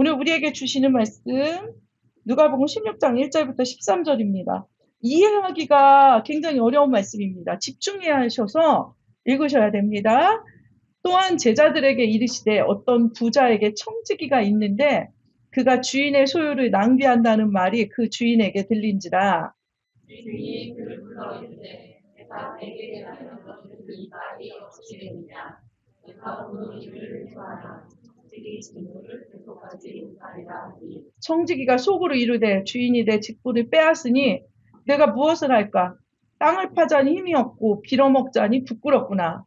오늘 우리에게 주시는 말씀 누가복음 16장 1절부터 13절입니다. 이해하기가 굉장히 어려운 말씀입니다. 집중해야 하셔서 읽으셔야 됩니다. 또한 제자들에게 이르시되 어떤 부자에게 청지기가 있는데 그가 주인의 소유를 낭비한다는 말이 그 주인에게 들린지라. 주인이 그를 불러 이르되 내가 내게 대하여 이 말이 없으리느냐. 내가 오늘 이를 좋아하나 청지기 직무를 계속하지 못하리라 하니. 청지기가 속으로 이르되 주인이 내 직분을 빼앗으니 내가 무엇을 할까? 땅을 파자니 힘이 없고 빌어먹자니 부끄럽구나.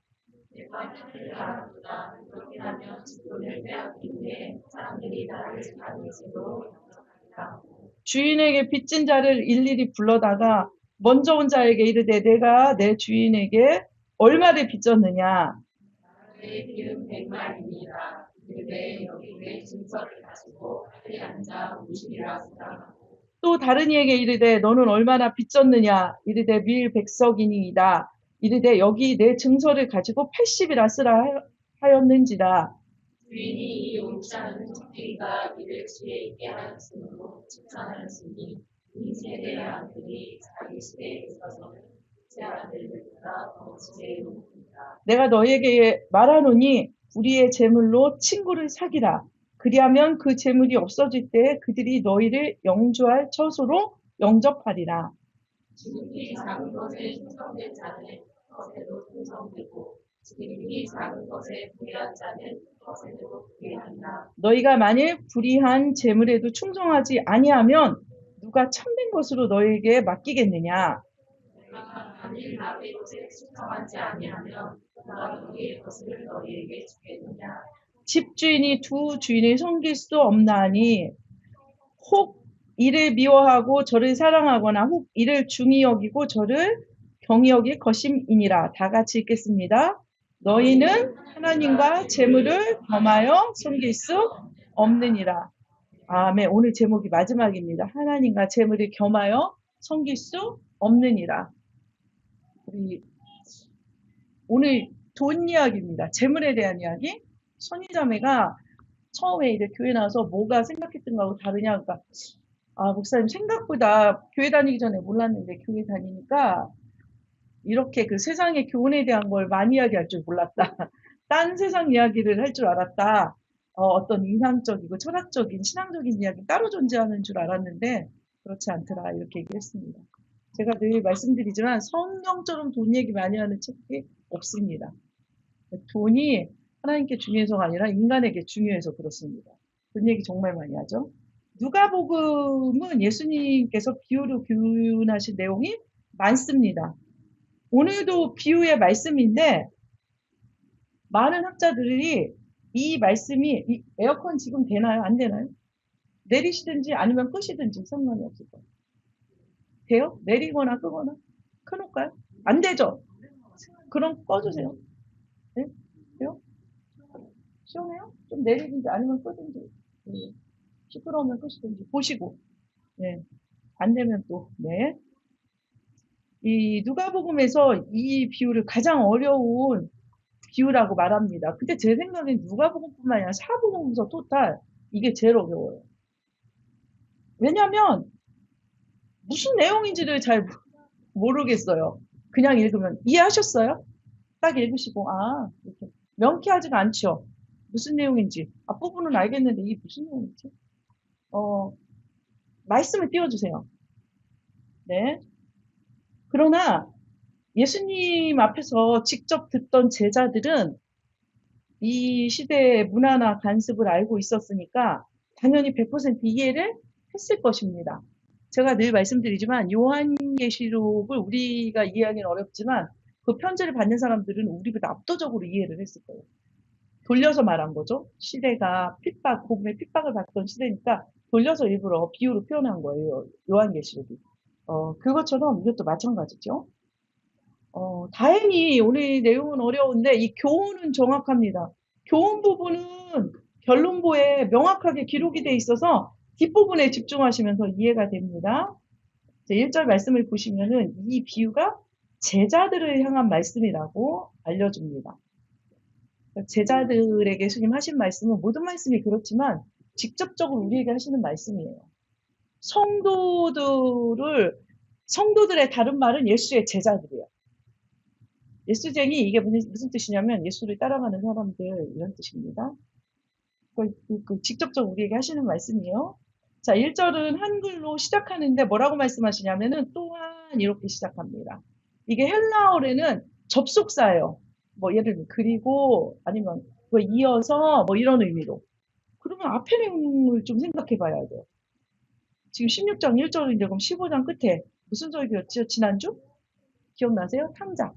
내가 하늘을 알아보다 그렇게 하면 직분을 빼앗긴 후에 사람들이 나를 받을지도 영접하리라. 주인에게 빚진 자를 일일이 불러다가 먼저 온 자에게 이르되 내가 내 주인에게 얼마를 빚졌느냐. 나의 빚은 100만이니라. 이르되 여기 내 증서를 가지고 하늘에 앉아 오시리라 하시라. 또 다른 이에게 이르되 너는 얼마나 빚졌느냐. 이르되 밀 100석이니이다. 이르되 여기 내 증서를 가지고 80이라 쓰라 하였는지라. 주인이 이 옳지 않은 청지기가 이를 지혜 있게 하였으므로 칭찬하였으니 이 세대의 아들이 자기 시대에 있어서는 제 아들들보다 더 지혜롭습니다. 내가 너에게 말하노니 우리의 재물로 친구를 사기라. 그리하면 그 재물이 없어질 때 그들이 너희를 영주할 처소로 영접하리라. 지극히 작은 것에 충성된 자는 것에도 충성되고 지극히 작은 것에 불의한 자는 것에도 불의한다. 너희가 만일 불의한 재물에도 충성하지 아니하면 누가 참된 것으로 너희에게 맡기겠느냐. 내가 만일 남의 것에 충성하지 아니하면 누가 너희의 것을 너희에게 주겠느냐. 집주인이 두 주인을 섬길 수 없나니 혹 이를 미워하고 저를 사랑하거나 혹 이를 중히 여기고 저를 경히 여길 것임이니라. 다 같이 읽겠습니다. 너희는 하나님과 재물을 겸하여 섬길 수 없느니라. 아멘. 오늘 제목이 마지막입니다. 하나님과 재물을 겸하여 섬길 수 없느니라. 우리 오늘 돈 이야기입니다. 재물에 대한 이야기. 선희자매가 처음에 이제 교회 나와서 뭐가 생각했던 거하고 다르냐. 그러니까 목사님 생각보다 교회 다니기 전에 몰랐는데 교회 다니니까 이렇게 그 세상의 교훈에 대한 걸 많이 이야기할 줄 몰랐다. 딴 세상 이야기를 할 줄 알았다. 어떤 인상적이고 철학적인 신앙적인 이야기 따로 존재하는 줄 알았는데 그렇지 않더라. 이렇게 얘기했습니다. 제가 늘 말씀드리지만 성경처럼 돈 얘기 많이 하는 책이 없습니다. 돈이 하나님께 중요해서가 아니라 인간에게 중요해서 그렇습니다. 돈 얘기 정말 많이 하죠. 누가복음은 예수님께서 비유로 교훈하신 내용이 많습니다. 오늘도 비유의 말씀인데 많은 학자들이 이 말씀이 에어컨 지금 되나요? 안 되나요? 내리시든지 아니면 끄시든지 상관이 없을 거예요. 돼요? 내리거나 끄거나 켜놓을까요? 안 되죠? 그럼 꺼주세요. 네? 돼요? 시원해요? 좀 내리든지 아니면 끄든지. 네. 시끄러우면 끄시든지 보시고. 네. 안 되면 또, 네. 이 누가복음에서 이 비유를 가장 어려운 비유라고 말합니다. 근데 제 생각엔 누가복음뿐만 아니라 사복음서 토탈 이게 제일 어려워요. 왜냐면 무슨 내용인지를 잘 모르겠어요. 그냥 읽으면 이해하셨어요? 딱 읽으시고 이렇게 명쾌하지가 않죠. 무슨 내용인지 앞부분은 알겠는데 이게 무슨 내용인지 말씀을 띄워주세요. 네. 그러나 예수님 앞에서 직접 듣던 제자들은 이 시대의 문화나 관습을 알고 있었으니까 당연히 100% 이해를 했을 것입니다. 제가 늘 말씀드리지만 요한계시록을 우리가 이해하기는 어렵지만 그 편지를 받는 사람들은 우리보다 압도적으로 이해를 했을 거예요. 돌려서 말한 거죠. 시대가 복음의 핍박을 받던 시대니까 돌려서 일부러 비유로 표현한 거예요. 요한계시록이. 그것처럼 이것도 마찬가지죠. 다행히 오늘 내용은 어려운데 이 교훈은 정확합니다. 교훈 부분은 결론부에 명확하게 기록이 돼 있어서 뒷부분에 집중하시면서 이해가 됩니다. 1절 말씀을 보시면은 이 비유가 제자들을 향한 말씀이라고 알려줍니다. 제자들에게 예수님 하신 말씀은 모든 말씀이 그렇지만 직접적으로 우리에게 하시는 말씀이에요. 성도들의 다른 말은 예수의 제자들이에요. 예수쟁이 이게 무슨 뜻이냐면 예수를 따라가는 사람들 이런 뜻입니다. 직접적으로 우리에게 하시는 말씀이에요. 자, 1절은 한글로 시작하는데 뭐라고 말씀하시냐면은 또한 이렇게 시작합니다. 이게 헬라어로는 접속사예요. 뭐 예를 들면 그리고 아니면 뭐 이어서 뭐 이런 의미로. 그러면 앞에 내용을 좀 생각해 봐야 돼요. 지금 16장 1절인데 그럼 15장 끝에 무슨 절기였죠? 지난주? 기억나세요? 탕자.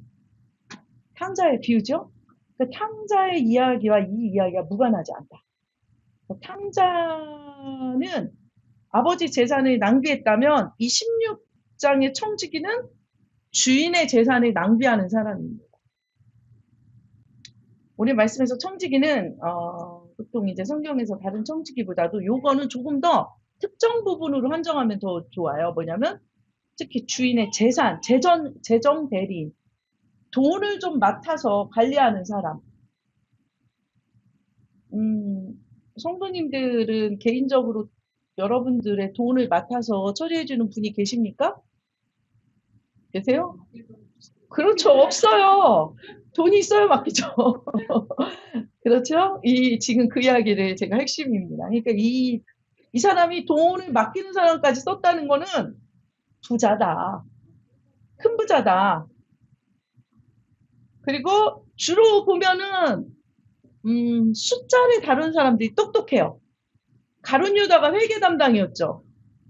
탕자의 비유죠? 그 탕자의 이야기와 이 이야기가 무관하지 않다. 탕자는 아버지 재산을 낭비했다면 이 16장의 청지기는 주인의 재산을 낭비하는 사람입니다. 우리 말씀에서 청지기는 보통 이제 성경에서 다른 청지기보다도 요거는 조금 더 특정 부분으로 한정하면 더 좋아요. 뭐냐면 특히 주인의 재정 대리인, 돈을 좀 맡아서 관리하는 사람. 성도님들은 개인적으로 여러분들의 돈을 맡아서 처리해주는 분이 계십니까? 계세요? 그렇죠. 없어요. 돈이 있어야 맡기죠. 그렇죠? 지금 그 이야기를 제가 핵심입니다. 그러니까 이 사람이 돈을 맡기는 사람까지 썼다는 거는 부자다. 큰 부자다. 그리고 주로 보면은, 숫자를 다룬 사람들이 똑똑해요. 가룟 유다가 회계 담당이었죠.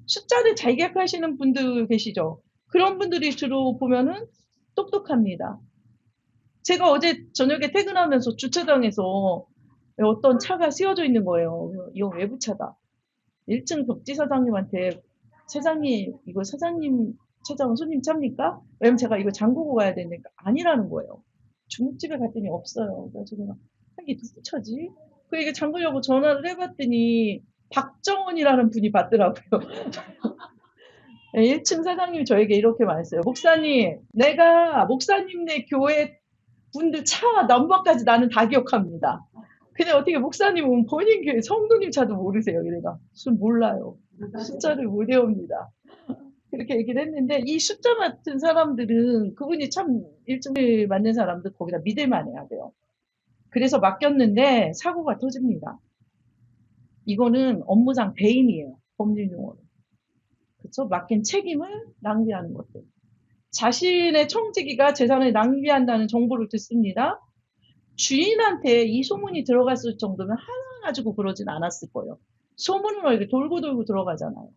숫자를 잘 기억하시는 분들 계시죠? 그런 분들이 주로 보면은 똑똑합니다. 제가 어제 저녁에 퇴근하면서 주차장에서 어떤 차가 세워져 있는 거예요. 이거 외부차다. 1층 벽지 사장님한테 사장님, 이거 사장님 차장은 손님 차입니까? 왜냐면 제가 이거 잠그고 가야 되니까 아니라는 거예요. 중국집에 갔더니 없어요. 그래서 제가 이게 누구 차지? 그 이게 잠그려고 전화를 해봤더니 박정원이라는 분이 받더라고요. 1층 사장님이 저에게 이렇게 말했어요. 목사님, 내가 목사님네 교회 분들 차 넘버까지 나는 다 기억합니다. 근데 어떻게 목사님은 본인 교회 성도님 차도 모르세요. 이래가 몰라요. 숫자를 못 외웁니다. 그렇게 얘기를 했는데 이 숫자 같은 사람들은 그분이 참 일정을 맞는 사람들 거기다 믿을만 해야 돼요. 그래서 맡겼는데 사고가 터집니다. 이거는 업무상 배임이에요. 법률 용어로. 그렇죠? 맡긴 책임을 낭비하는 것들. 자신의 청지기가 재산을 낭비한다는 정보를 듣습니다. 주인한테 이 소문이 들어갔을 정도면 하나 가지고 그러진 않았을 거예요. 소문은 이렇게 돌고 돌고 들어가잖아요.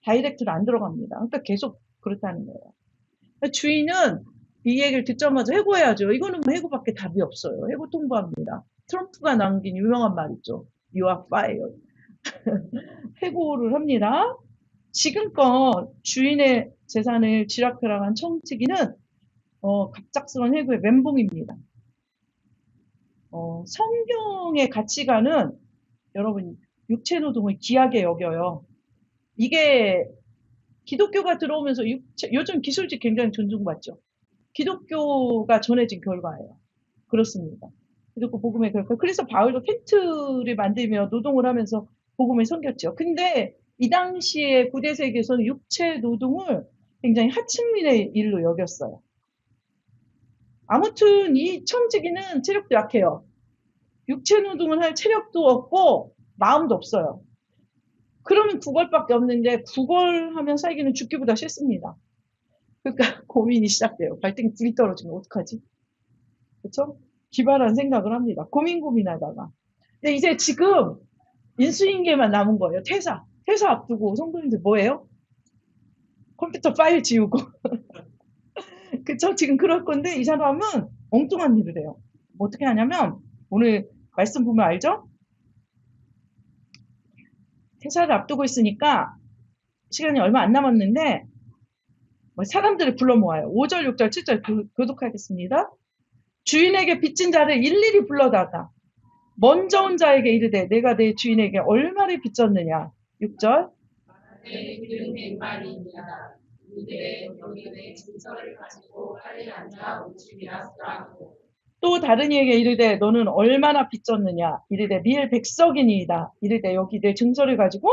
다이렉트로 안 들어갑니다. 그러니까 계속 그렇다는 거예요. 주인은 이 얘기를 듣자마자 해고해야죠. 이거는 뭐 해고밖에 답이 없어요. 해고 통보합니다. 트럼프가 남긴 유명한 말 있죠. You are fired. 해고를 합니다. 지금껏 주인의 재산을 쥐락펴락한 청지기는 갑작스러운 해고의 멘붕입니다. 성경의 가치관은 여러분 육체노동을 귀하게 여겨요. 이게 기독교가 들어오면서 요즘 기술직 굉장히 존중받죠. 기독교가 전해진 결과예요. 그렇습니다. 기독교 복음의 결과. 그래서 바울도 텐트를 만들며 노동을 하면서 복음을 섬겼죠. 근데 이 당시에 구대 세계에서는 육체 노동을 굉장히 하층민의 일로 여겼어요. 아무튼 이 청지기는 체력도 약해요. 육체 노동을 할 체력도 없고 마음도 없어요. 그러면 구걸밖에 없는데 구걸하면 살기는 죽기보다 싫습니다. 그러니까 고민이 시작돼요. 발등에 불이 떨어지면 어떡하지? 그렇죠? 기발한 생각을 합니다. 고민하다가. 근데 이제 지금 인수인계만 남은 거예요. 퇴사 앞두고 성도님들 뭐예요? 컴퓨터 파일 지우고. 그쵸? 지금 그럴 건데 이 사람은 엉뚱한 일을 해요. 뭐 어떻게 하냐면 오늘 말씀 보면 알죠? 퇴사를 앞두고 있으니까 시간이 얼마 안 남았는데 사람들을 불러 모아요. 5절, 6절, 7절 교독하겠습니다. 주인에게 빚진 자를 일일이 불러다가 먼저 온 자에게 이르되 내가 내 주인에게 얼마를 빚졌느냐. 6절. 내 그는 100만이니라. 이들의 병인의 진서를 가지고 빨리 앉아 오주리라 쓰라고. 또 다른 이에게 이르되 너는 얼마나 빚졌느냐 이르되 밀 100석이니이다 이르되 여기 내 증서를 가지고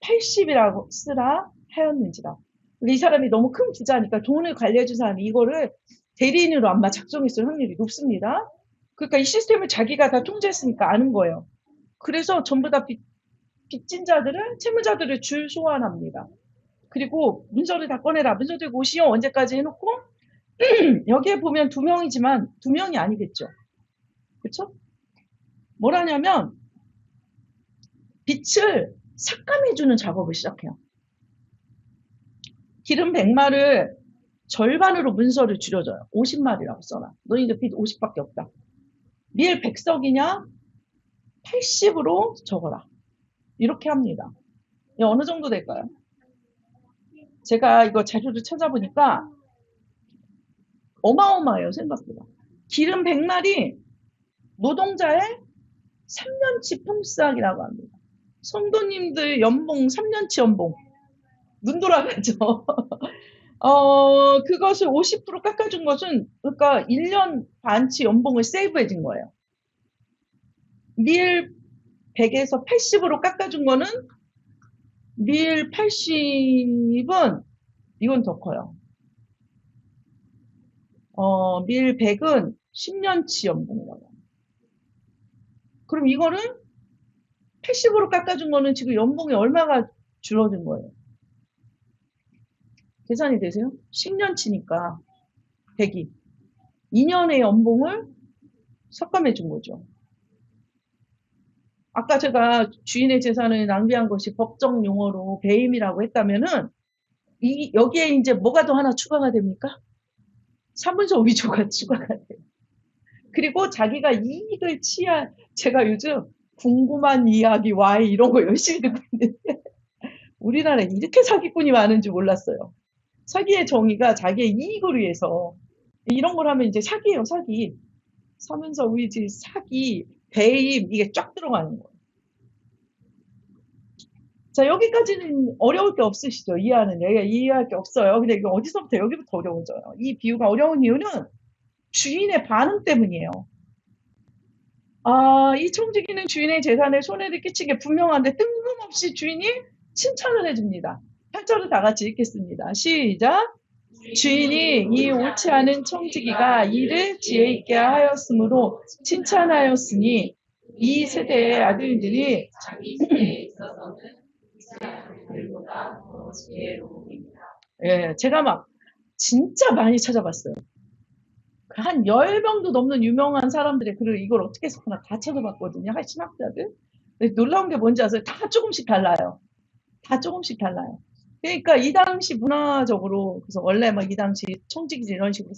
80이라고 쓰라 하였는지라. 이 사람이 너무 큰 부자니까 돈을 관리해 준 사람이 이거를 대리인으로 아마 작성했을 확률이 높습니다. 그러니까 이 시스템을 자기가 다 통제했으니까 아는 거예요. 그래서 전부 다 빚진 자들을 채무자들을 줄 소환합니다. 그리고 문서를 다 꺼내라. 문서 들고 오시오. 언제까지 해놓고 여기에 보면 2명이지만 2명이 아니겠죠. 그렇죠? 뭐라냐면 빚을 삭감해주는 작업을 시작해요. 기름 100마를 절반으로 문서를 줄여줘요. 50마리라고 써라. 너 이제 빚 50밖에 없다. 밀 100석이냐? 80으로 적어라. 이렇게 합니다. 어느 정도 될까요? 제가 이거 자료를 찾아보니까 어마어마해요, 생각보다. 기름 100마리 노동자의 3년치 품삯이라고 합니다. 성도님들 연봉 3년치 연봉. 눈 돌아가죠. 그것을 50% 깎아준 것은 그러니까 1년 반치 연봉을 세이브해준 거예요. 밀 100에서 80으로 깎아준 거는 밀 80은 이건 더 커요. 밀 100은 10년치 연봉이라고. 그럼 이거는 80으로 깎아준 거는 지금 연봉이 얼마가 줄어든 거예요? 계산이 되세요? 10년치니까 100이. 2년의 연봉을 삭감해 준 거죠. 아까 제가 주인의 재산을 낭비한 것이 법정 용어로 배임이라고 했다면은 여기에 이제 뭐가 더 하나 추가가 됩니까? 사문서 위조가 추가가 돼요. 그리고 자기가 이익을 취한 제가 요즘 궁금한 이야기 Y 이런 거 열심히 듣고 있는데 우리나라에 이렇게 사기꾼이 많은 줄 몰랐어요. 사기의 정의가 자기의 이익을 위해서 이런 걸 하면 이제 사기예요, 사기. 사문서 위조, 사기, 배임 이게 쫙 들어가는 거예요. 자, 여기까지는 어려울 게 없으시죠? 이해하는 얘기가 이해할 게 없어요. 근데 이거 어디서부터 여기부터 어려워져요. 이 비유가 어려운 이유는 주인의 반응 때문이에요. 이 청지기는 주인의 재산에 손해를 끼치게 분명한데 뜬금없이 주인이 칭찬을 해줍니다. 8절을 다 같이 읽겠습니다. 시작. 주인이 이 옳지 않은 청지기가 이를 지혜 있게 하였으므로 칭찬하였으니 이 세대의 아들들이 자기 시대에 있어서는 이스라엘보다 더 지혜로움이다. 예, 제가 막 진짜 많이 찾아봤어요. 한 10명도 넘는 유명한 사람들의 글을 이걸 어떻게 썼나 다 찾아봤거든요. 한 신학자들. 근데 놀라운 게 뭔지 아세요? 다 조금씩 달라요. 다 조금씩 달라요. 그러니까 이 당시 문화적으로 그래서 원래 막 이 당시 청지기질 이런 식으로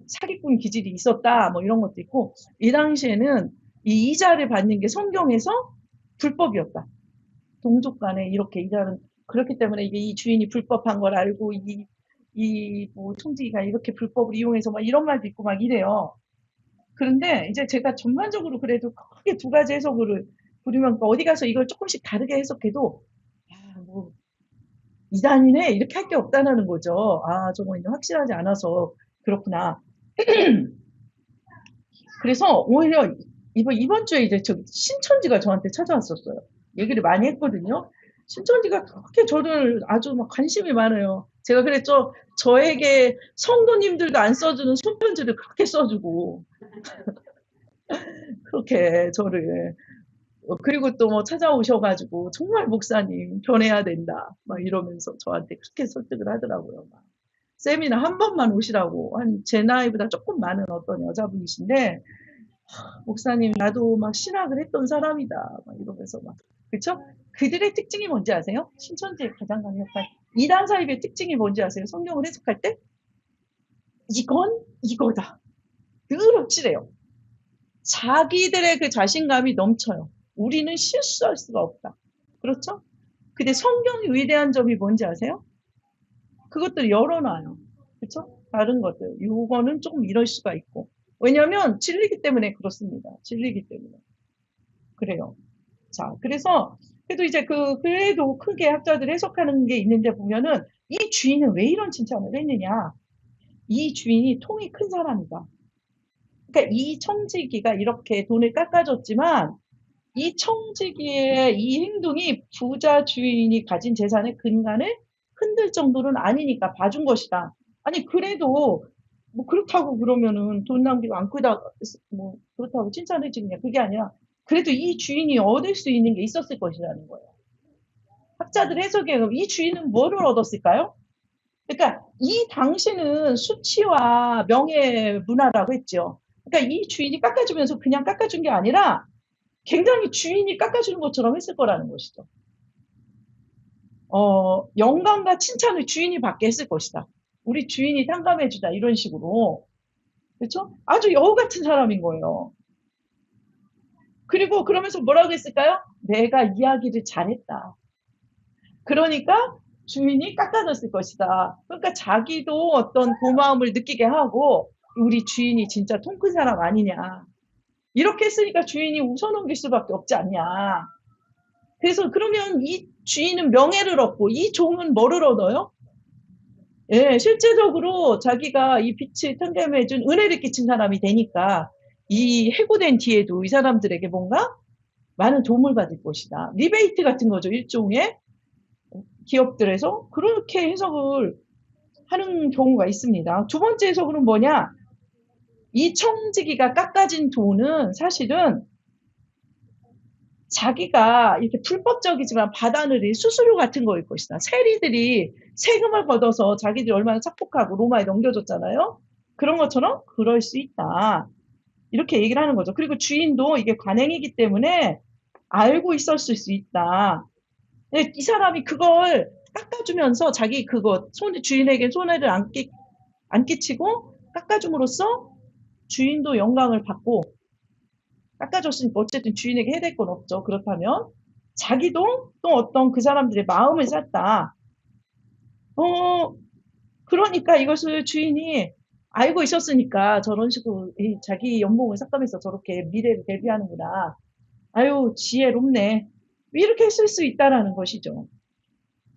사기꾼 기질이 있었다 뭐 이런 것도 있고 이 당시에는 이 이자를 받는 게 성경에서 불법이었다. 동족 간에 이렇게 이자는 그렇기 때문에 이게 이 주인이 불법한 걸 알고 뭐 청지기가 이렇게 불법을 이용해서 막 이런 말도 있고 막 이래요. 그런데 이제 제가 전반적으로 그래도 크게 두 가지 해석을 부르면 어디 가서 이걸 조금씩 다르게 해석해도 뭐 이단이네 이렇게 할 게 없다는 거죠. 저거 이제 확실하지 않아서 그렇구나. 그래서 오히려 이번 주에 이제 신천지가 저한테 찾아왔었어요. 얘기를 많이 했거든요. 신천지가 그렇게 저를 아주 막 관심이 많아요. 제가 그랬죠. 저에게 성도님들도 안 써주는 손편지를 그렇게 써주고 그렇게 저를 그리고 또 뭐 찾아오셔가지고 정말 목사님 변해야 된다 막 이러면서 저한테 그렇게 설득을 하더라고요. 막. 세미나 한 번만 오시라고 제 나이보다 조금 많은 어떤 여자분이신데 목사님 나도 막 신학을 했던 사람이다 막 이러면서 막 그쵸? 그들의 특징이 뭔지 아세요? 신천지의 가장 강력한 이단 사입의 특징이 뭔지 아세요? 성경을 해석할 때 이건 이거다 늘 확실해요. 자기들의 그 자신감이 넘쳐요. 우리는 실수할 수가 없다. 그렇죠? 근데 성경이 위대한 점이 뭔지 아세요? 그것들 열어놔요. 그렇죠? 다른 것들. 요거는 조금 이럴 수가 있고. 왜냐하면 진리기 때문에 그렇습니다. 진리기 때문에. 그래요. 자, 그래서 그래도 이제 그래도 크게 학자들이 해석하는 게 있는데 보면은 이 주인은 왜 이런 칭찬을 했느냐? 이 주인이 통이 큰 사람이다. 그러니까 이 청지기가 이렇게 돈을 깎아줬지만 이 청지기의 이 행동이 부자 주인이 가진 재산의 근간을 흔들 정도는 아니니까 봐준 것이다. 아니 그래도 뭐 그렇다고 그러면은 돈 낭비가 안 크다 뭐 그렇다고 칭찬해 주냐 그게 아니라 그래도 이 주인이 얻을 수 있는 게 있었을 것이라는 거예요. 학자들 해석에 이 주인은 뭐를 얻었을까요? 그러니까 이 당시는 수치와 명예 문화라고 했죠. 그러니까 이 주인이 깎아주면서 그냥 깎아준 게 아니라 굉장히 주인이 깎아주는 것처럼 했을 거라는 것이죠. 영광과 칭찬을 주인이 받게 했을 것이다. 우리 주인이 탕감해주다 이런 식으로. 그렇죠? 아주 여우 같은 사람인 거예요. 그리고 그러면서 뭐라고 했을까요? 내가 이야기를 잘했다. 그러니까 주인이 깎아줬을 것이다. 그러니까 자기도 어떤 고마움을 느끼게 하고 우리 주인이 진짜 통 큰 사람 아니냐. 이렇게 했으니까 주인이 웃어넘길 수밖에 없지 않냐. 그래서 그러면 이 주인은 명예를 얻고 이 종은 뭐를 얻어요? 예, 실제적으로 자기가 이 빛을 탕감해준 은혜를 끼친 사람이 되니까 이 해고된 뒤에도 이 사람들에게 뭔가 많은 도움을 받을 것이다. 리베이트 같은 거죠. 일종의 기업들에서 그렇게 해석을 하는 경우가 있습니다. 두 번째 해석은 뭐냐? 이 청지기가 깎아진 돈은 사실은 자기가 이렇게 불법적이지만 받아들일 수수료 같은 거일 것이다. 세리들이 세금을 걷어서 자기들이 얼마나 착복하고 로마에 넘겨줬잖아요. 그런 것처럼 그럴 수 있다. 이렇게 얘기를 하는 거죠. 그리고 주인도 이게 관행이기 때문에 알고 있었을 수 있다. 이 사람이 그걸 깎아주면서 자기 그거 주인에게 손해를 안 끼치고 깎아줌으로써 주인도 영광을 받고 깎아줬으니까 어쨌든 주인에게 해야 될 건 없죠. 그렇다면 자기도 또 어떤 그 사람들의 마음을 샀다. 그러니까 이것을 주인이 알고 있었으니까 저런 식으로 자기 연봉을 삭감해서 저렇게 미래를 대비하는구나. 아유, 지혜롭네. 이렇게 했을 수 있다라는 것이죠.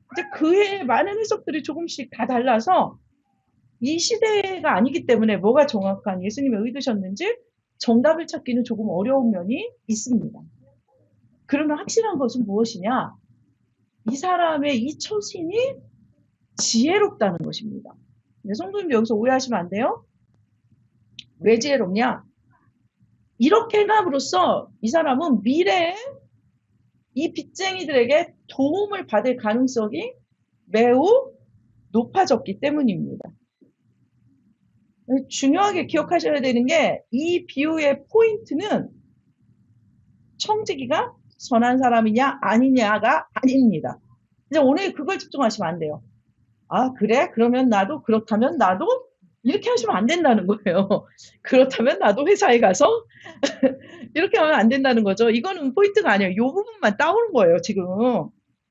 근데 그의 많은 해석들이 조금씩 다 달라서 이 시대가 아니기 때문에 뭐가 정확한 예수님의 의도셨는지 정답을 찾기는 조금 어려운 면이 있습니다. 그러면 확실한 것은 무엇이냐? 이 사람의 이 처신이 지혜롭다는 것입니다. 성도님도 여기서 오해하시면 안 돼요. 왜 지혜롭냐? 이렇게 행함으로써 이 사람은 미래에 이 빚쟁이들에게 도움을 받을 가능성이 매우 높아졌기 때문입니다. 중요하게 기억하셔야 되는 게 이 비유의 포인트는 청지기가 선한 사람이냐 아니냐가 아닙니다. 이제 오늘 그걸 집중하시면 안 돼요. 아 그래? 그러면 나도 그렇다면 나도 이렇게 하시면 안 된다는 거예요. 그렇다면 나도 회사에 가서 이렇게 하면 안 된다는 거죠. 이거는 포인트가 아니에요. 이 부분만 따오는 거예요. 지금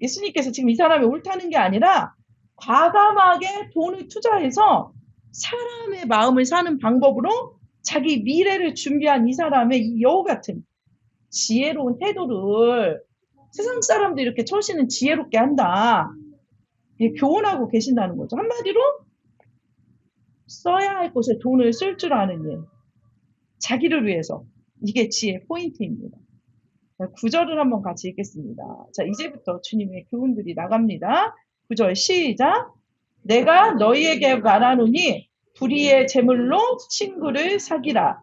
예수님께서 지금 이 사람이 옳다는 게 아니라 과감하게 돈을 투자해서 사람의 마음을 사는 방법으로 자기 미래를 준비한 이 사람의 이 여우 같은 지혜로운 태도를 세상 사람들이 이렇게 처신은 지혜롭게 한다. 교훈하고 계신다는 거죠. 한마디로 써야 할 곳에 돈을 쓸 줄 아는 일. 자기를 위해서. 이게 지혜 포인트입니다. 구절을 한번 같이 읽겠습니다. 자, 이제부터 주님의 교훈들이 나갑니다. 9절 시작. 내가 너희에게 말하노니 불의의 재물로 친구를 사기라.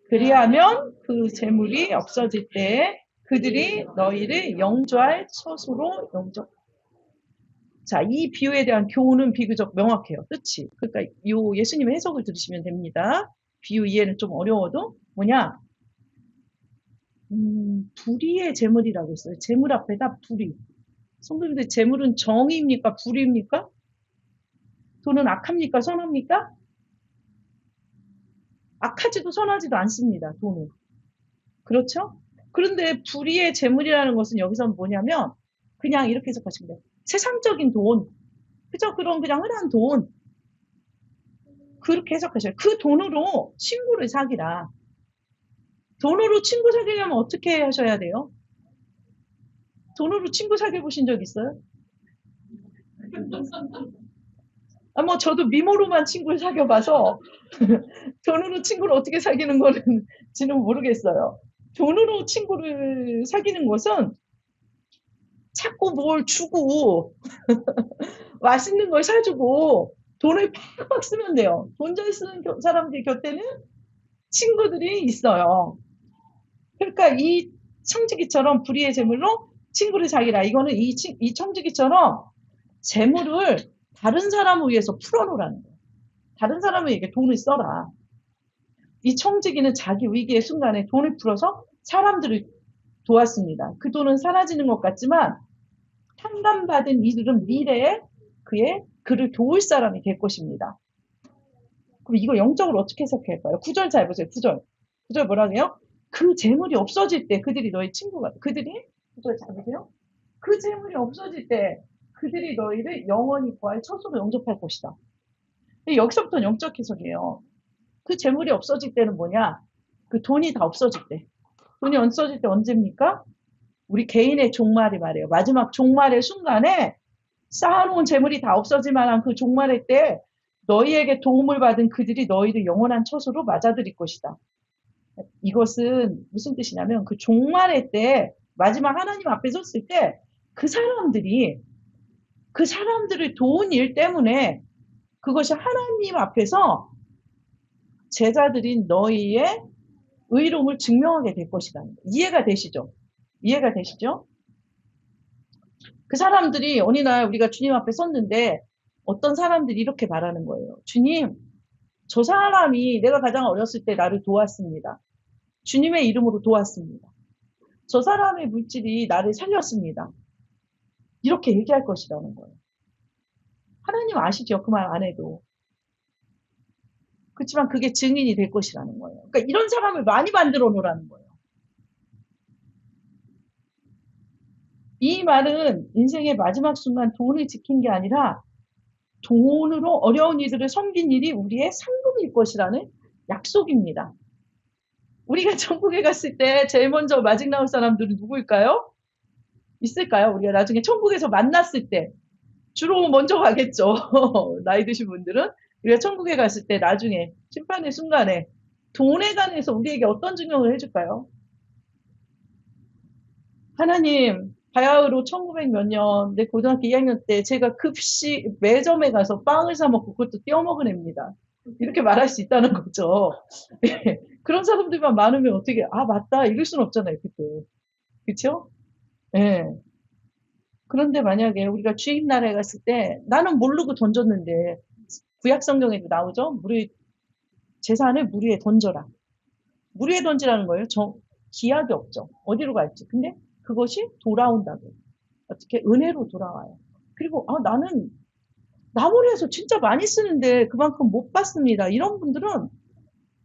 그리하면 그 재물이 없어질 때 그들이 너희를 영조할 처소로 영접. 자, 이 비유에 대한 교훈은 비교적 명확해요. 뜻이. 그러니까 요 예수님의 해석을 들으시면 됩니다. 비유 이해는 좀 어려워도 뭐냐? 불의의 재물이라고 했어요. 재물 앞에다 불의. 성도님들 재물은 정의입니까? 불의입니까? 돈은 악합니까? 선합니까? 악하지도 선하지도 않습니다. 돈은. 그렇죠? 그런데 불의의 재물이라는 것은 여기서 뭐냐면 그냥 이렇게 해석하시면 돼요. 세상적인 돈. 그죠? 그런 그냥 흔한 돈. 그렇게 해석하셔요. 그 돈으로 친구를 사귀라. 돈으로 친구 사귀려면 어떻게 하셔야 돼요? 돈으로 친구 사귀어 보신 적 있어요? 뭐 저도 미모로만 친구를 사귀어봐서 돈으로 친구를 어떻게 사귀는 거는지는 모르겠어요. 돈으로 친구를 사귀는 것은 자꾸 뭘 주고 맛있는 걸 사주고 돈을 팍팍 쓰면 돼요. 돈 잘 쓰는 사람들 곁에는 친구들이 있어요. 그러니까 이 청지기처럼 불의의 재물로 친구를 사귀라. 이거는 이 청지기처럼 재물을 다른 사람을 위해서 풀어놓으라는 거예요. 다른 사람에게 돈을 써라. 이 청지기는 자기 위기의 순간에 돈을 풀어서 사람들을 도왔습니다. 그 돈은 사라지는 것 같지만 탕감받은 이들은 미래에 그를 도울 사람이 될 것입니다. 그럼 이거 영적으로 어떻게 해석할까요? 구절 잘 보세요. 구절 뭐라 해요? 그 재물이 없어질 때 그들이 너의 친구가 그들이 구절 잘 보세요. 그 재물이 없어질 때 그들이 너희를 영원히 구할 처소로 영접할 것이다. 여기서부터 영적 해석이에요. 그 재물이 없어질 때는 뭐냐? 그 돈이 다 없어질 때. 돈이 없어질 때 언제입니까? 우리 개인의 종말이 말이에요. 마지막 종말의 순간에 쌓아놓은 재물이 다 없어질 만한 그 종말의 때 너희에게 도움을 받은 그들이 너희를 영원한 처소로 맞아들일 것이다. 이것은 무슨 뜻이냐면 그 종말의 때 마지막 하나님 앞에 섰을 때 그 사람들이 그 사람들을 도운 일 때문에 그것이 하나님 앞에서 제자들인 너희의 의로움을 증명하게 될 것이라는 거예요. 이해가 되시죠? 이해가 되시죠? 그 사람들이 어느 날 우리가 주님 앞에 섰는데 어떤 사람들이 이렇게 말하는 거예요. 주님, 저 사람이 내가 가장 어렸을 때 나를 도왔습니다. 주님의 이름으로 도왔습니다. 저 사람의 물질이 나를 살렸습니다. 이렇게 얘기할 것이라는 거예요. 하나님 아시죠? 그 말 안 해도. 그렇지만 그게 증인이 될 것이라는 거예요. 그러니까 이런 사람을 많이 만들어 놓으라는 거예요. 이 말은 인생의 마지막 순간 돈을 지킨 게 아니라 돈으로 어려운 이들을 섬긴 일이 우리의 상급일 것이라는 약속입니다. 우리가 천국에 갔을 때 제일 먼저 마직 나올 사람들은 누구일까요? 있을까요? 우리가 나중에 천국에서 만났을 때 주로 먼저 가겠죠. 나이 드신 분들은 우리가 천국에 갔을 때 나중에 심판의 순간에 돈에 관해서 우리에게 어떤 증명을 해줄까요? 하나님, 바야흐로 1900 몇 년, 내 고등학교 2학년 때 제가 급식 매점에 가서 빵을 사 먹고 그것도 떼어 먹은 애입니다. 이렇게 말할 수 있다는 거죠. 그런 사람들만 많으면 어떻게, 아, 맞다. 이럴 순 없잖아요, 그때. 그쵸? 예. 그런데 만약에 우리가 주인 나라에 갔을 때 나는 모르고 던졌는데 구약 성경에도 나오죠? 재산을 물 위에 던져라. 물 위에 던지라는 거예요. 기약이 없죠. 어디로 갈지. 근데 그것이 돌아온다고. 어떻게 은혜로 돌아와요. 그리고 나는 나무리에서 진짜 많이 쓰는데 그만큼 못 받습니다. 이런 분들은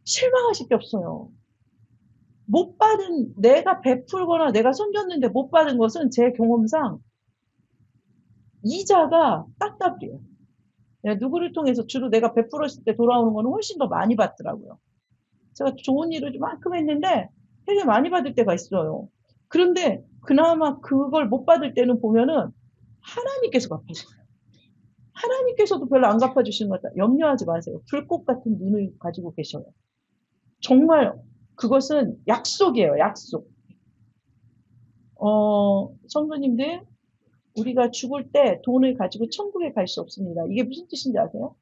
실망하실 게 없어요. 못 받은 내가 베풀거나 내가 섬겼는데 못 받은 것은 제 경험상 이자가 따따블이에요. 누구를 통해서 주로 내가 베풀었을 때 돌아오는 거는 훨씬 더 많이 받더라고요. 제가 좋은 일을 이만큼 했는데 되게 많이 받을 때가 있어요. 그런데 그나마 그걸 못 받을 때는 보면은 하나님께서 갚아주세요. 하나님께서도 별로 안 갚아주시는 것 같아요. 염려하지 마세요. 불꽃 같은 눈을 가지고 계셔요. 정말 그것은 약속이에요. 약속. 성도님들, 우리가 죽을 때 돈을 가지고 천국에 갈 수 없습니다. 이게 무슨 뜻인지 아세요?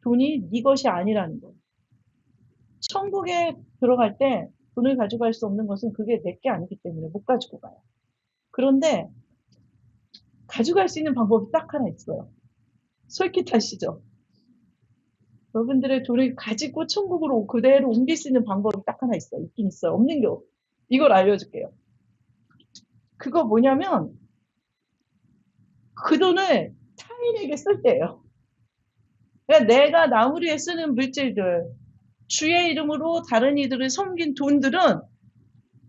돈이 네 것이 아니라는 거예요. 천국에 들어갈 때 돈을 가져갈 수 없는 것은 그게 내 게 아니기 때문에 못 가지고 가요. 그런데 가져갈 수 있는 방법이 딱 하나 있어요. 솔깃하시죠? 여러분들의 돈을 가지고 천국으로 그대로 옮길 수 있는 방법이 딱 하나 있어요. 있긴 있어요. 없는 게 이걸 알려줄게요. 그거 뭐냐면 그 돈을 타인에게 쓸 때예요. 그러니까 내가 나무리에 쓰는 물질들, 주의 이름으로 다른 이들을 섬긴 돈들은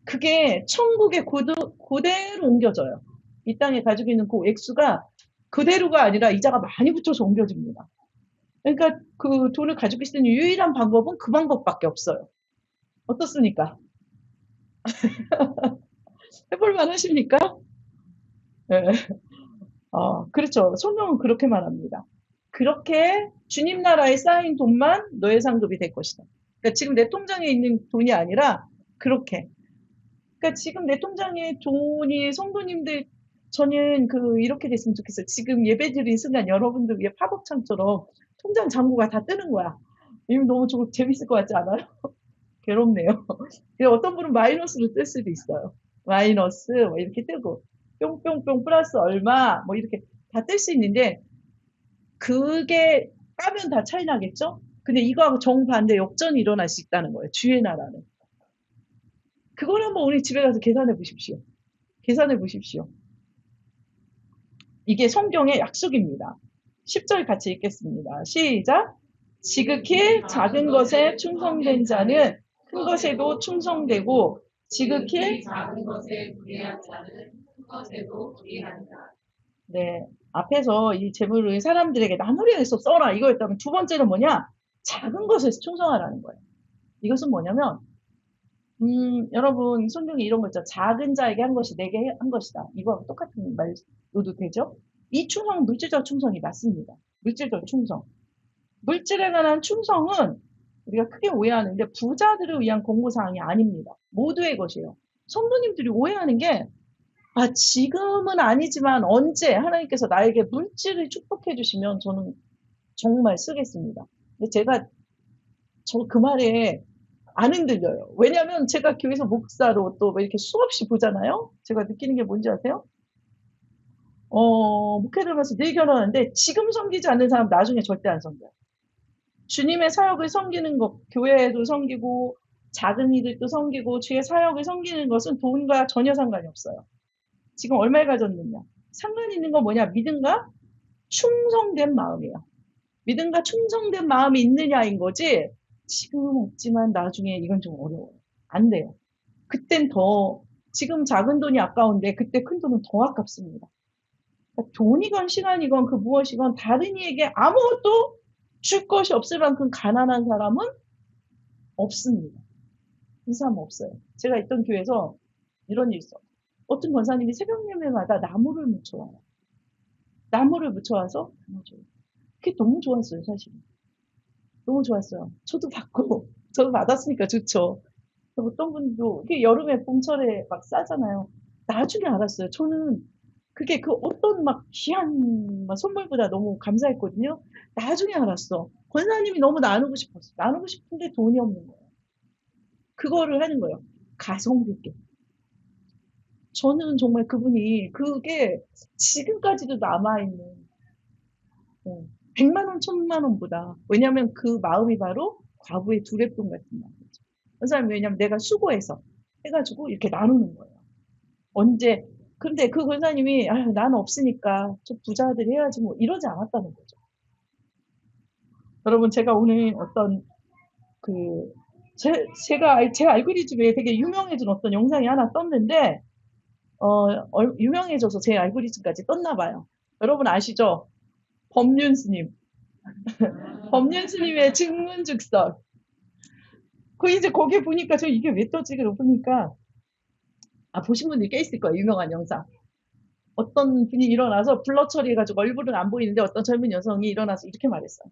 그게 천국에 그대로 옮겨져요. 이 땅에 가지고 있는 그 액수가 그대로가 아니라 이자가 많이 붙여서 옮겨집니다. 그러니까 그 돈을 가지고 있는 유일한 방법은 그 방법밖에 없어요. 어떻습니까? 해볼만 하십니까? 네. 그렇죠. 성경은 그렇게 말합니다. 그렇게 주님 나라에 쌓인 돈만 너의 상급이 될 것이다. 그러니까 지금 내 통장에 있는 돈이 아니라 그렇게. 그러니까 지금 내 통장에 돈이 성도님들 저는 이렇게 됐으면 좋겠어요. 지금 예배 드린 순간 여러분들 위해 팝업창처럼 통장 잔고가 다 뜨는 거야. 이거 너무 재밌을 것 같지 않아요? 괴롭네요. 어떤 분은 마이너스로 뜰 수도 있어요. 마이너스 뭐 이렇게 뜨고 뿅뿅뿅 플러스 얼마 뭐 이렇게 다 뜰 수 있는데 그게 까면 다 차이 나겠죠? 근데 이거하고 정반대 역전이 일어날 수 있다는 거예요. 주의 나라는. 그걸 한번 우리 집에 가서 계산해 보십시오. 계산해 보십시오. 이게 성경의 약속입니다. 10절 같이 읽겠습니다. 시작. 지극히 작은 것에 충성된 자는 큰 것에도 충성되고 지극히 작은 것에 불의한 자는 큰 것에도 불의한다. 네. 앞에서 이 재물을 사람들에게 나누려해서 써라 이거였다면 두 번째는 뭐냐? 작은 것에서 충성하라는 거예요. 이것은 뭐냐면 여러분 성경에 이런 거 있죠. 작은 자에게 한 것이 내게 한 것이다. 이거하고 똑같은 말로도 되죠. 이 충성은 물질적 충성이 맞습니다. 물질적 충성. 물질에 관한 충성은 우리가 크게 오해하는데 부자들을 위한 공고사항이 아닙니다. 모두의 것이에요. 성도님들이 오해하는 게 지금은 아니지만 언제 하나님께서 나에게 물질을 축복해 주시면 저는 정말 쓰겠습니다. 근데 제가 그 말에 안 흔들려요. 왜냐하면 제가 교회에서 목사로 또 이렇게 수없이 보잖아요. 제가 느끼는 게 뭔지 아세요? 목회들면서 늘 결혼하는데 지금 섬기지 않는 사람 나중에 절대 안 섬겨요. 주님의 사역을 섬기는 것, 교회에도 섬기고 작은 이들도 섬기고 주의 사역을 섬기는 것은 돈과 전혀 상관이 없어요. 지금 얼마에 가졌느냐. 상관 있는 건 뭐냐. 믿음과 충성된 마음이에요. 믿음과 충성된 마음이 있느냐인 거지 지금은 없지만 나중에 이건 좀 어려워요. 안 돼요. 그땐 더 지금 작은 돈이 아까운데 그때 큰 돈은 더 아깝습니다. 그러니까 돈이건 시간이건 그 무엇이건 다른 이에게 아무것도 줄 것이 없을 만큼 가난한 사람은 없습니다. 이 사람은 없어요. 제가 있던 교회에서 이런 일이 있어. 어떤 권사님이 새벽 예배마다 나무를 묻혀와요. 나무를 묻혀와서 나눠줘요. 그게 너무 좋았어요, 사실은. 너무 좋았어요. 저도 받고, 저도 받았으니까 좋죠. 어떤 분도, 이게 여름에 봄철에 막 싸잖아요. 나중에 알았어요. 저는 그게 그 어떤 막 귀한 선물보다 너무 감사했거든요. 나중에 알았어. 권사님이 너무 나누고 싶었어. 나누고 싶은데 돈이 없는 거예요. 그거를 하는 거예요. 가성비 있게. 저는 정말 그분이 그게 지금까지도 남아있는 100만 원, 1000만 원보다 왜냐하면 그 마음이 바로 과부의 두랩돈 같은 마음이죠. 그 사람이 왜냐하면 내가 수고해서 해가지고 이렇게 나누는 거예요. 언제 근데 그 권사님이 나는 없으니까 저 부자들이 해야지 뭐 이러지 않았다는 거죠. 여러분 제가 오늘 어떤 제가 제 알고리즘에 되게 유명해진 어떤 영상이 하나 떴는데 유명해져서 제 알고리즘까지 떴나 봐요. 여러분 아시죠? 법륜 스님. 법륜 스님의 증문즉설. 이제 거기에 보니까 저 이게 왜 떠지? 그러고 보니까 보신 분들이 꽤 있을 거예요. 유명한 영상. 어떤 분이 일어나서 블러 처리해가지고 얼굴은 안 보이는데 어떤 젊은 여성이 일어나서 이렇게 말했어요.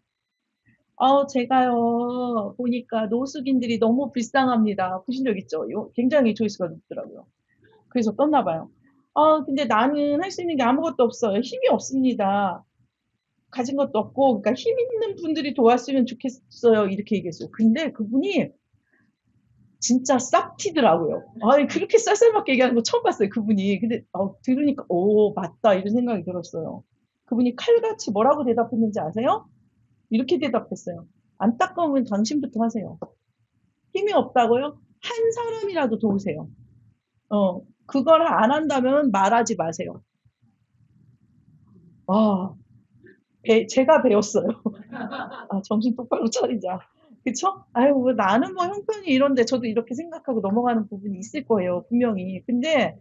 제가요, 보니까 노숙인들이 너무 불쌍합니다. 보신 적 있죠? 굉장히 조회수가 높더라고요. 그래서 떴나 봐요. 근데 나는 할 수 있는 게 아무것도 없어요. 힘이 없습니다. 가진 것도 없고, 그러니까 힘 있는 분들이 도왔으면 좋겠어요. 이렇게 얘기했어요. 근데 그분이 진짜 싹 튀더라고요. 그렇게 쌀쌀맞게 얘기하는 거 처음 봤어요. 그분이. 근데 들으니까 맞다 이런 생각이 들었어요. 그분이 칼같이 뭐라고 대답했는지 아세요? 이렇게 대답했어요. 안타까우면 당신부터 하세요. 힘이 없다고요? 한 사람이라도 도우세요. 그걸 안 한다면 말하지 마세요. 제가 배웠어요. 정신 똑바로 차리자. 그쵸? 나는 뭐 형편이 이런데 저도 이렇게 생각하고 넘어가는 부분이 있을 거예요. 분명히. 근데,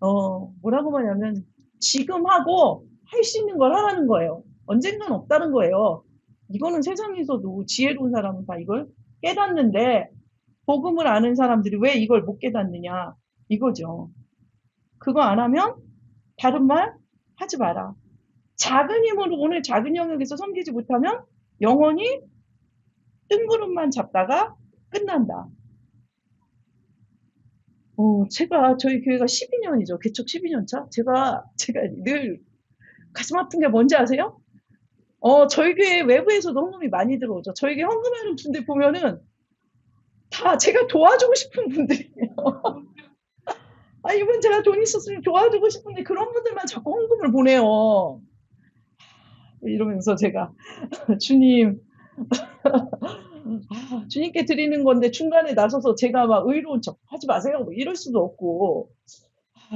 뭐라고 말하면, 지금 하고 할 수 있는 걸 하라는 거예요. 언젠간 없다는 거예요. 이거는 세상에서도 지혜로운 사람은 다 이걸 깨닫는데, 복음을 아는 사람들이 왜 이걸 못 깨닫느냐. 이거죠. 그거 안 하면 다른 말 하지 마라. 작은 힘으로 오늘 작은 영역에서 섬기지 못하면 영원히 뜬구름만 잡다가 끝난다. 제가 저희 교회가 12년이죠. 개척 12년 차. 제가 늘 가슴 아픈 게 뭔지 아세요? 저희 교회 외부에서도 헌금이 많이 들어오죠. 저희 교회 헌금하는 분들 보면은 다 제가 도와주고 싶은 분들이에요. 아, 이분 제가 돈 있었으면 도와주고 싶은데 그런 분들만 자꾸 헌금을 보내요. 이러면서 제가 주님, 주님께 드리는 건데 중간에 나서서 제가 막 의로운 척 하지 마세요. 뭐 이럴 수도 없고.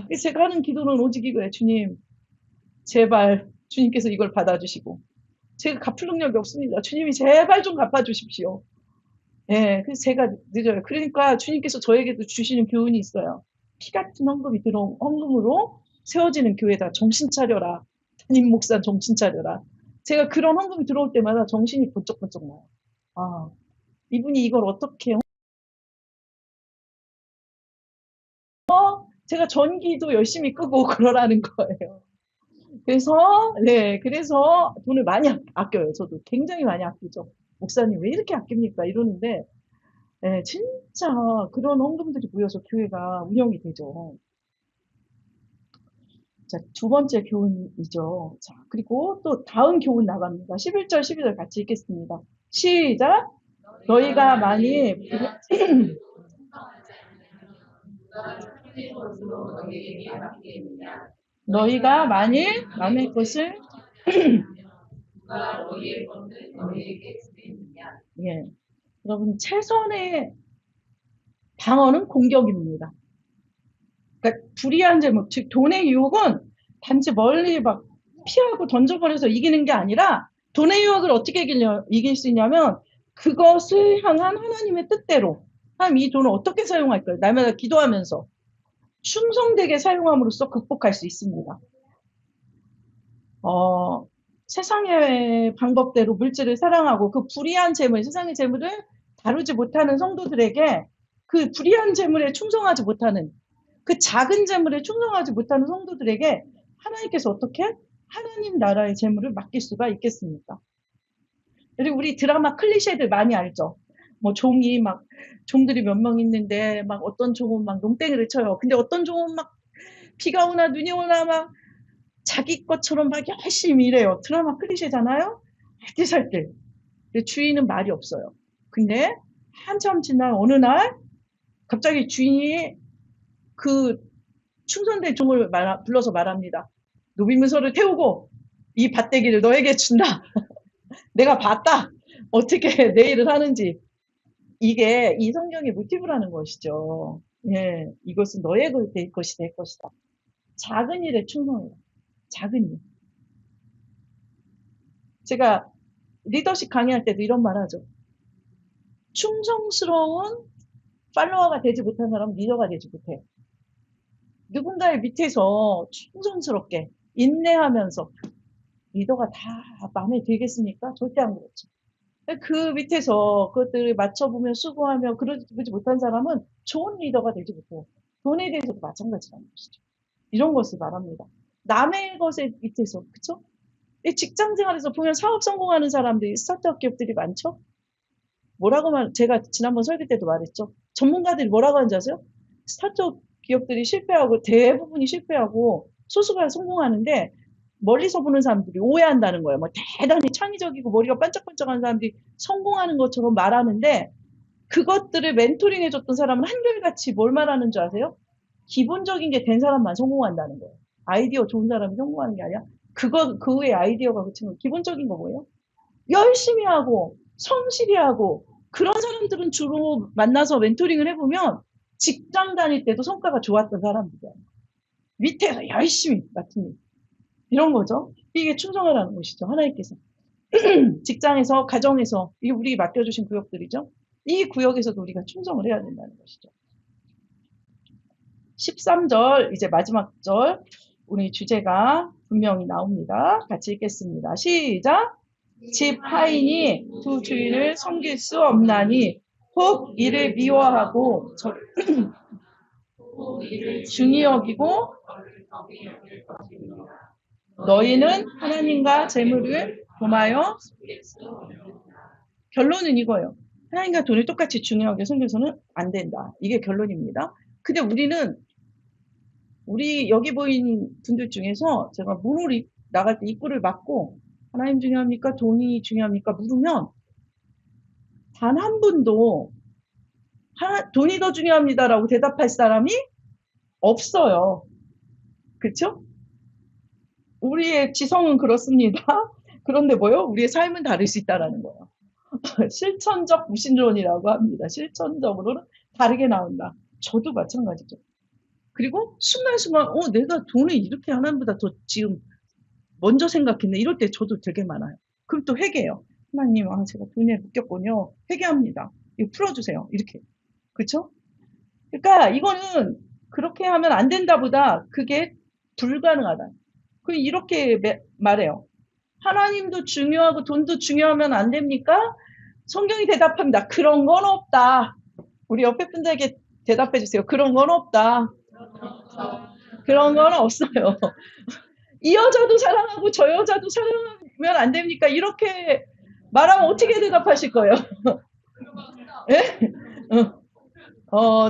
그래서 제가 하는 기도는 오직 이거예요. 주님, 제발 주님께서 이걸 받아주시고. 제가 갚을 능력이 없습니다. 주님이 제발 좀 갚아주십시오. 예, 그래서 제가 늦어요. 그러니까 주님께서 저에게도 주시는 교훈이 있어요. 피 같은 헌금이 들어온 헌금으로 세워지는 교회다. 정신 차려라. 담임 목사 정신 차려라. 제가 그런 헌금이 들어올 때마다 정신이 번쩍번쩍 나요. 아, 이분이 이걸 어떻게 제가 전기도 열심히 끄고 그러라는 거예요. 그래서 네, 그래서 돈을 많이 아껴요. 저도 굉장히 많이 아끼죠. 목사님 왜 이렇게 아낍니까? 이러는데 네, 진짜 그런 헌금들이 모여서 교회가 운영이 되죠. 자, 두 번째 교훈이죠. 자, 그리고 또 다음 교훈 나갑니다. 11절, 12절 같이 읽겠습니다. 시작! 너희가 많이 너희가 만일 남의 것을 예, 여러분 최선의 방어는 공격입니다. 그러니까 불의한 제목, 즉 돈의 유혹은 단지 멀리 막 피하고 던져버려서 이기는 게 아니라 돈의 유혹을 어떻게 이길 수 있냐면 그것을 향한 하나님의 뜻대로 하나님 이 돈을 어떻게 사용할까요? 날마다 기도하면서 충성되게 사용함으로써 극복할 수 있습니다. 세상의 방법대로 물질을 사랑하고 그 불의한 재물, 세상의 재물을 다루지 못하는 성도들에게 그 불의한 재물에 충성하지 못하는 그 작은 재물에 충성하지 못하는 성도들에게 하나님께서 어떻게 하나님 나라의 재물을 맡길 수가 있겠습니까? 그리고 우리 드라마 클리셰들 많이 알죠? 뭐 종이 막 종들이 몇 명 있는데 막 어떤 종은 막 농땡이를 쳐요. 근데 어떤 종은 막 비가 오나 눈이 오나 막 자기 것처럼 막 열심히 일해요. 드라마 클리셰잖아요? 알뜰살뜰. 근데 주인은 말이 없어요. 근데 한참 지난 어느 날 갑자기 주인이 그 충성된 종을 불러서 말합니다. 노비문서를 태우고 이 밭대기를 너에게 준다. 내가 봤다. 어떻게 내 일을 하는지. 이게 이 성경의 모티브라는 것이죠. 예, 이것은 너의 것이 될 것이다. 작은 일에 충성해요. 작은 일. 제가 리더십 강의할 때도 이런 말 하죠. 충성스러운 팔로워가 되지 못한 사람은 리더가 되지 못해요. 누군가의 밑에서 충성스럽게 인내하면서 리더가 다 마음에 들겠습니까? 절대 안 그렇죠. 그 밑에서 그것들을 맞춰보며 수고하며 그러지 못한 사람은 좋은 리더가 되지 못해요. 돈에 대해서도 마찬가지라는 것이죠. 이런 것을 말합니다. 남의 것에 밑에서, 그쵸? 직장 생활에서 보면 사업 성공하는 사람들이 스타트업 기업들이 많죠? 제가 지난번 설교 때도 말했죠. 전문가들이 뭐라고 하는지 아세요? 스타트업 기업들이 실패하고 대부분이 실패하고 소수가 성공하는데 멀리서 보는 사람들이 오해한다는 거예요. 뭐 대단히 창의적이고 머리가 반짝반짝한 사람들이 성공하는 것처럼 말하는데 그것들을 멘토링 해줬던 사람은 한결같이 뭘 말하는 줄 아세요? 기본적인 게 된 사람만 성공한다는 거예요. 아이디어 좋은 사람이 성공하는 게 아니라 그 외에 아이디어가 그치면 기본적인 거 뭐예요? 열심히 하고 성실히 하고 그런 사람들은 주로 만나서 멘토링을 해보면 직장 다닐 때도 성과가 좋았던 사람들이에요. 밑에서 열심히 맡은 일. 이런 거죠. 이게 충성하라는 것이죠. 하나님께서. 직장에서, 가정에서, 이게 우리 맡겨주신 구역들이죠. 이 구역에서도 우리가 충성을 해야 된다는 것이죠. 13절, 이제 마지막 절, 우리 주제가 분명히 나옵니다. 같이 읽겠습니다. 시작! 집 하인이 두 주인을 섬길 수 없나니 혹 이를 미워하고 중히 여기고 너희는 하나님과 재물을 범하여 결론은 이거예요. 하나님과 돈을 똑같이 중요하게 섬겨서는 안 된다. 이게 결론입니다. 근데 우리 여기 보인 분들 중에서 제가 문을 나갈 때 입구를 막고 하나님 중요합니까? 돈이 중요합니까? 물으면 단 한 분도 돈이 더 중요합니다라고 대답할 사람이 없어요. 그렇죠? 우리의 지성은 그렇습니다. 그런데 뭐요? 우리의 삶은 다를 수 있다라는 거예요. 실천적 무신론이라고 합니다. 실천적으로는 다르게 나온다. 저도 마찬가지죠. 그리고 순간순간 내가 돈을 이렇게 하나님보다 더 지금 먼저 생각했네. 이럴 때 저도 되게 많아요. 그럼 또 회개해요. 하나님, 제가 돈에 묶였군요. 회개합니다. 이거 풀어주세요. 이렇게. 그쵸? 그러니까 이거는 그렇게 하면 안 된다보다 그게 불가능하다. 그 이렇게 말해요. 하나님도 중요하고 돈도 중요하면 안 됩니까? 성경이 대답합니다. 그런 건 없다. 우리 옆에 분들에게 대답해 주세요. 그런 건 없다. 그런 건 없어요. 이 여자도 사랑하고 저 여자도 사랑하면 안 됩니까? 이렇게 말하면 어떻게 대답하실 거예요? 예?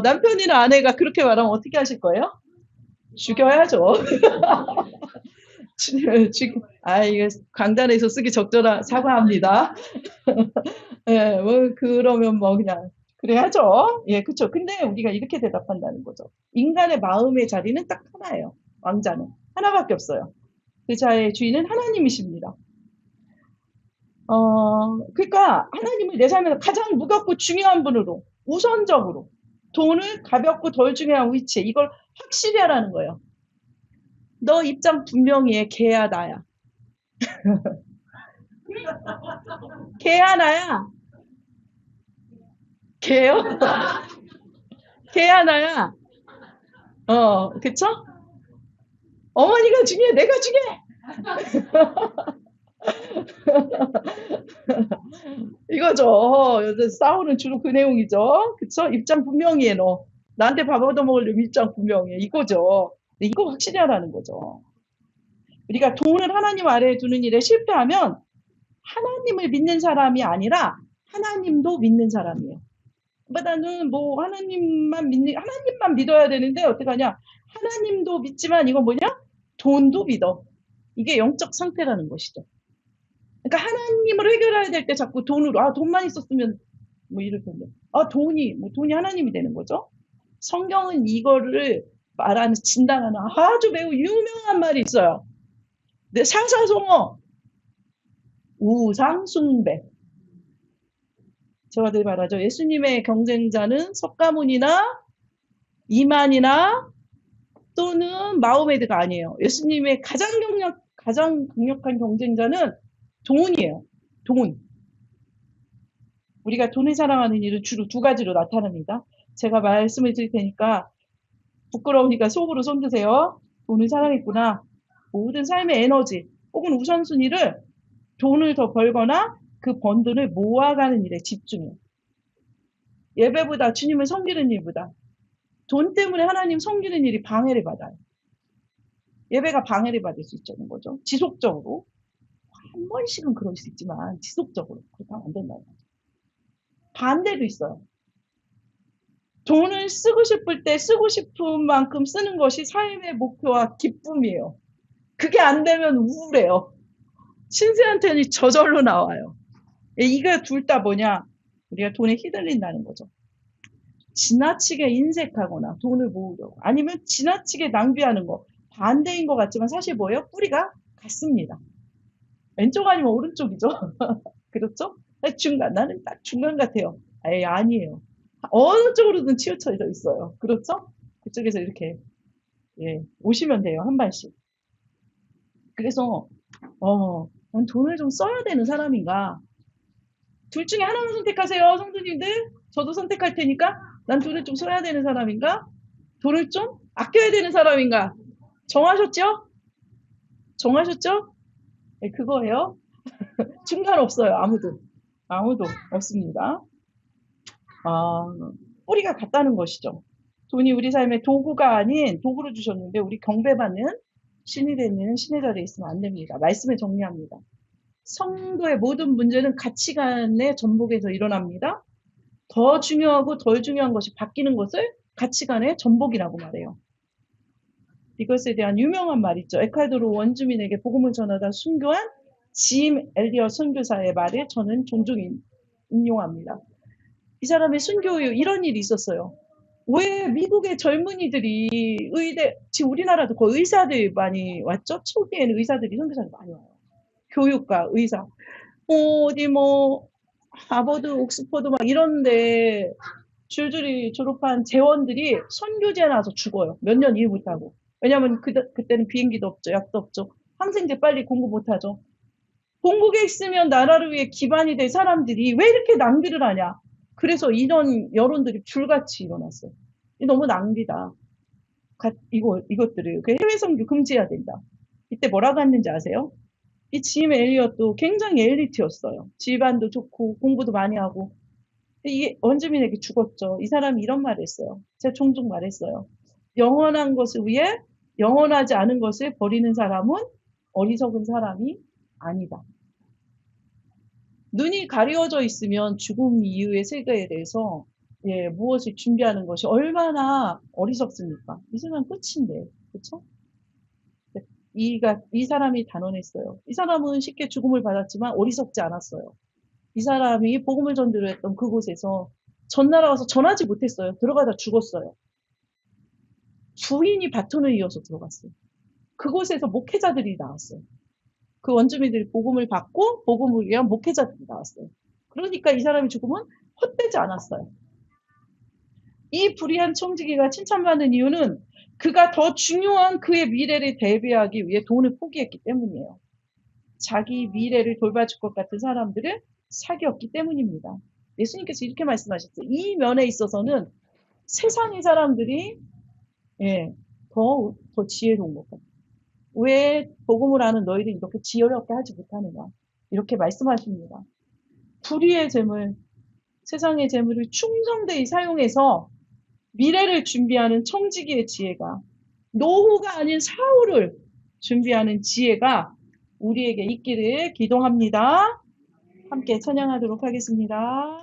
남편이나 아내가 그렇게 말하면 어떻게 하실 거예요? 죽여야죠. 이게 강단에서 쓰기 적절한 사과합니다. 예, 그러면 그냥, 그래야죠. 예, 그쵸. 근데 우리가 이렇게 대답한다는 거죠. 인간의 마음의 자리는 딱 하나예요. 왕자는. 하나밖에 없어요. 그 자의 주인은 하나님이십니다. 그러니까 하나님을 내 삶에서 가장 무겁고 중요한 분으로, 우선적으로, 돈을 가볍고 덜 중요한 위치에 이걸 확실히 하라는 거예요. 너 입장 분명히 해. 걔야, 나야. 걔야, 나야. 걔요? 걔야, 나야. 그쵸? 어머니가 중요해. 내가 중요해. 이거죠. 요새 싸우는 주로 그 내용이죠. 그쵸? 입장 분명히 해, 너. 나한테 밥 얻어먹으려면 입장 분명히 해. 이거죠. 이거 확실히 하라는 거죠. 우리가 돈을 하나님 아래에 두는 일에 실패하면 하나님을 믿는 사람이 아니라 하나님도 믿는 사람이에요. 나는 하나님만 믿어야 되는데 어떡하냐? 하나님도 믿지만 이건 뭐냐? 돈도 믿어. 이게 영적 상태라는 것이죠. 그러니까 하나님을 해결해야 될 때 자꾸 돈으로, 돈만 있었으면 이럴 텐데. 돈이 하나님이 되는 거죠. 성경은 이거를 진단하는 아주 매우 유명한 말이 있어요. 네, 사사송어, 우상숭배. 제가 늘 말하죠. 예수님의 경쟁자는 석가모니나 이만이나 또는 마호메드가 아니에요. 예수님의 가장 강력한 경쟁자는 돈이에요. 돈. 우리가 돈을 사랑하는 일은 주로 두 가지로 나타납니다. 제가 말씀을 드릴 테니까 부끄러우니까 속으로 손드세요. 돈을 사랑했구나. 모든 삶의 에너지 혹은 우선순위를 돈을 더 벌거나 그 번 돈을 모아가는 일에 집중해요. 예배보다 주님을 섬기는 일보다 돈 때문에 하나님 섬기는 일이 방해를 받아요. 예배가 방해를 받을 수 있다는 거죠. 지속적으로. 한 번씩은 그럴 수 있지만 지속적으로 그렇게 하면 안 된다는 거죠. 반대도 있어요. 돈을 쓰고 싶을 때 쓰고 싶은 만큼 쓰는 것이 삶의 목표와 기쁨이에요. 그게 안 되면 우울해요. 신세한테는 저절로 나와요. 이거 둘 다 뭐냐? 우리가 돈에 휘둘린다는 거죠. 지나치게 인색하거나 돈을 모으려고 아니면 지나치게 낭비하는 거 반대인 것 같지만 사실 뭐예요? 뿌리가 같습니다. 왼쪽 아니면 오른쪽이죠. 그렇죠? 나는 딱 중간 같아요. 아니에요. 어느 쪽으로든 치우쳐져 있어요. 그렇죠? 그쪽에서 이렇게 오시면 돼요. 한 발씩. 그래서 난 돈을 좀 써야 되는 사람인가? 둘 중에 하나만 선택하세요, 성도님들. 저도 선택할 테니까 난 돈을 좀 써야 되는 사람인가? 돈을 좀 아껴야 되는 사람인가? 정하셨죠? 정하셨죠? 네, 그거예요. 중간 없어요. 아무도 없습니다. 뿌리가 같다는 것이죠. 돈이 우리 삶의 도구가 아닌 도구로 주셨는데 우리 경배받는 신이 되는 신의 자리에 있으면 안 됩니다. 말씀을 정리합니다. 성도의 모든 문제는 가치관의 전복에서 일어납니다. 더 중요하고 덜 중요한 것이 바뀌는 것을 가치관의 전복이라고 말해요. 이것에 대한 유명한 말 있죠. 에콰도르 원주민에게 복음을 전하다 순교한 짐 엘리엇 선교사의 말을 저는 종종 인용합니다. 이 사람의 순교 후 이런 일이 있었어요. 왜 미국의 젊은이들이 의대, 지금 우리나라도 거의 의사들 많이 왔죠? 초기에는 의사들이 선교사들 많이 와요. 교육과 의사. 어디 뭐 하버드, 옥스퍼드 막 이런데 줄줄이 졸업한 재원들이 선교지에 나와서 죽어요. 몇 년 일 못하고. 왜냐면 그때는 비행기도 없죠. 약도 없죠. 항생제 빨리 공부 못하죠. 본국에 있으면 나라를 위해 기반이 될 사람들이 왜 이렇게 낭비를 하냐. 그래서 이런 여론들이 불같이 일어났어요. 너무 낭비다. 이것들을. 해외 선교 금지해야 된다. 이때 뭐라고 했는지 아세요? 이 짐 엘리엇도 굉장히 엘리트였어요. 집안도 좋고 공부도 많이 하고. 이게 원주민에게 죽었죠. 이 사람이 이런 말을 했어요. 제가 종종 말했어요. 영원한 것을 위해 영원하지 않은 것을 버리는 사람은 어리석은 사람이 아니다. 눈이 가려져 있으면 죽음 이후의 세계에 대해서 무엇을 준비하는 것이 얼마나 어리석습니까? 이 세상 끝인데, 그렇죠? 이 사람이 단언했어요. 이 사람은 쉽게 죽음을 받았지만 어리석지 않았어요. 이 사람이 복음을 전도를 했던 그곳에서 전나라 가서 전하지 못했어요. 들어가다 죽었어요. 주인이 바톤을 이어서 들어갔어요. 그곳에서 목회자들이 나왔어요. 그 원주민들이 복음을 받고 복음을 위한 목회자들이 나왔어요. 그러니까 이 사람의 죽음은 헛되지 않았어요. 이 불의한 청지기가 칭찬받는 이유는 그가 더 중요한 그의 미래를 대비하기 위해 돈을 포기했기 때문이에요. 자기 미래를 돌봐줄 것 같은 사람들을 사귀었기 때문입니다. 예수님께서 이렇게 말씀하셨어요. 이 면에 있어서는 세상의 사람들이 더 지혜로운 것 같아요. 왜 복음을 아는 너희들이 이렇게 지혜롭게 하지 못하느냐. 이렇게 말씀하십니다. 불의의 재물, 세상의 재물을 충성되이 사용해서 미래를 준비하는 청지기의 지혜가 노후가 아닌 사후를 준비하는 지혜가 우리에게 있기를 기도합니다. 함께 찬양하도록 하겠습니다.